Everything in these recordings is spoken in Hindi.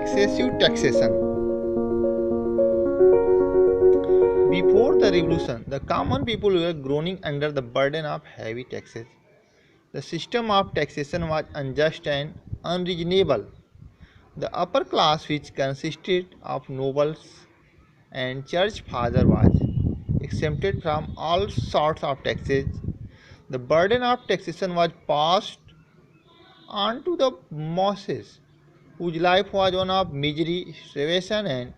excessive taxation. Before the revolution, the common people were groaning under the burden of heavy taxes. The system of taxation was unjust and unreasonable. The upper class, which consisted of nobles and church fathers, was exempted from all sorts of taxes. The burden of taxation was passed on to the masses, whose life was one of misery, starvation, and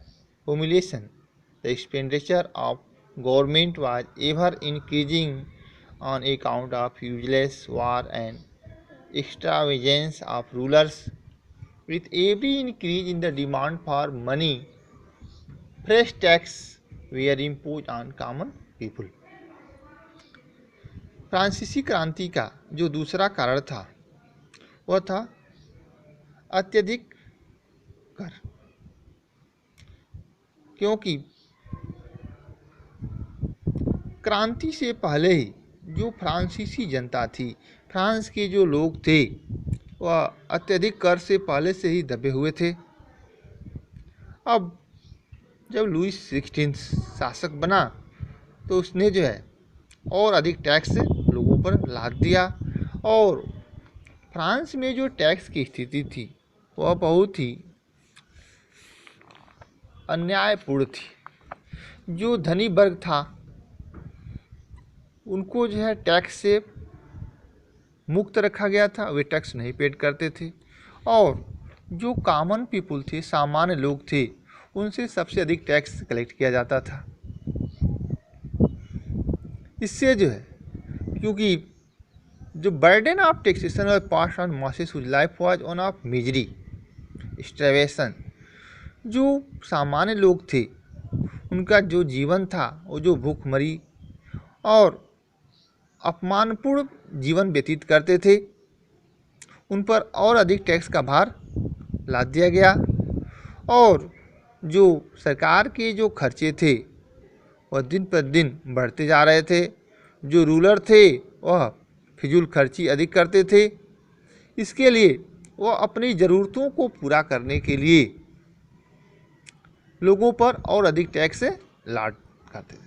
humiliation. The expenditure of government was ever increasing on account of useless war and extravagance of rulers. With every increase in the demand for money, fresh taxes were imposed on common people. फ्रांसीसी क्रांति का जो दूसरा कारण था वह था अत्यधिक कर, क्योंकि क्रांति से पहले ही जो फ्रांसीसी जनता थी, फ्रांस के जो लोग थे, वह अत्यधिक कर से पहले से ही दबे हुए थे। अब जब लुई 16 शासक बना तो उसने जो है और अधिक टैक्स लोगों पर लाद दिया, और फ्रांस में जो टैक्स की स्थिति थी वह बहुत ही अन्यायपूर्ण थी। जो धनी वर्ग था उनको जो है टैक्स से मुक्त रखा गया था, वे टैक्स नहीं पेड करते थे, और जो कॉमन पीपुल थे, सामान्य लोग थे, उनसे सबसे अधिक टैक्स कलेक्ट किया जाता था। इससे जो है, क्योंकि जो बर्डन ऑफ टैक्सेशन और pass on masses whose life was one of misery starvation, जो सामान्य लोग थे उनका जो जीवन था वो जो भूखमरी और अपमानपूर्ण जीवन व्यतीत करते थे, उन पर और अधिक टैक्स का भार लाद दिया गया, और जो सरकार के जो खर्चे थे वह दिन पर दिन बढ़ते जा रहे थे। जो रूलर थे वह फिजूल खर्ची अधिक करते थे। इसके लिए वह अपनी ज़रूरतों को पूरा करने के लिए लोगों पर और अधिक टैक्स लाद करते थे।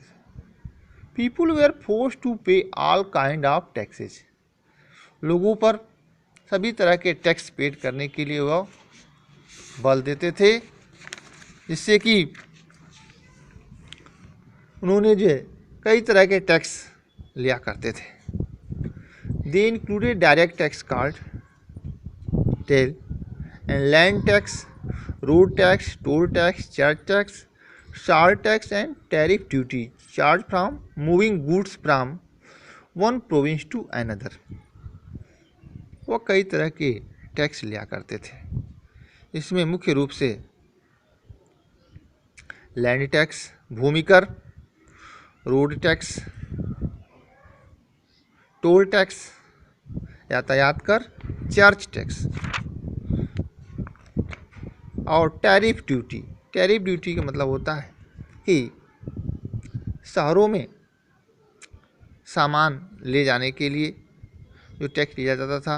पीपुल वेयर फोर्स टू पे ऑल काइंड ऑफ टैक्सेस। लोगों पर सभी तरह के टैक्स पेड करने के लिए वह बल देते थे, जिससे कि उन्होंने जो है कई तरह के टैक्स लिया करते थे। They included direct tax called taille and land tax, road tax, toll tax, church tax, salt tax and tariff duty charge from moving goods from one province to another. वह कई तरह के टैक्स लिया करते थे। इसमें मुख्य रूप से लैंड टैक्स भूमि कर, रोड टैक्स, टोल टैक्स यातायात कर, चर्च टैक्स और टैरिफ ड्यूटी। टैरिफ ड्यूटी का मतलब होता है कि शहरों में सामान ले जाने के लिए जो टैक्स लिया जाता था,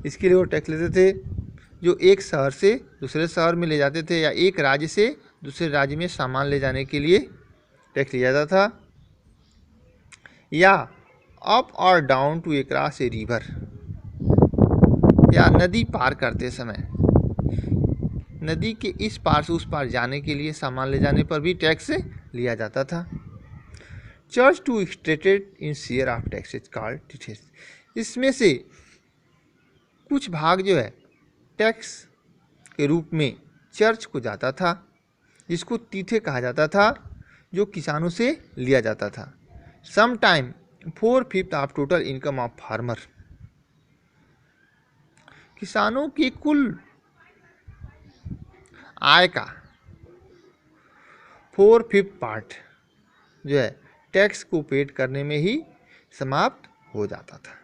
इसके लिए वो टैक्स लेते थे। जो एक शहर से दूसरे शहर में ले जाते थे या एक राज्य से दूसरे राज्य में सामान ले जाने के लिए टैक्स लिया जाता था, या अप और down to cross a river, या नदी पार करते समय नदी के इस पार से उस पार जाने के लिए सामान ले जाने पर भी टैक्स लिया जाता था। Church to extracted in share of taxes called tithes. इसमें से कुछ भाग जो है टैक्स के रूप में चर्च को जाता था, जिसको तीथे कहा जाता था, जो किसानों से लिया जाता था। Some time 4/5 of total income of farmer. किसानों की कुल आय का 4/5 पार्ट जो है टैक्स को पेड करने में ही समाप्त हो जाता था।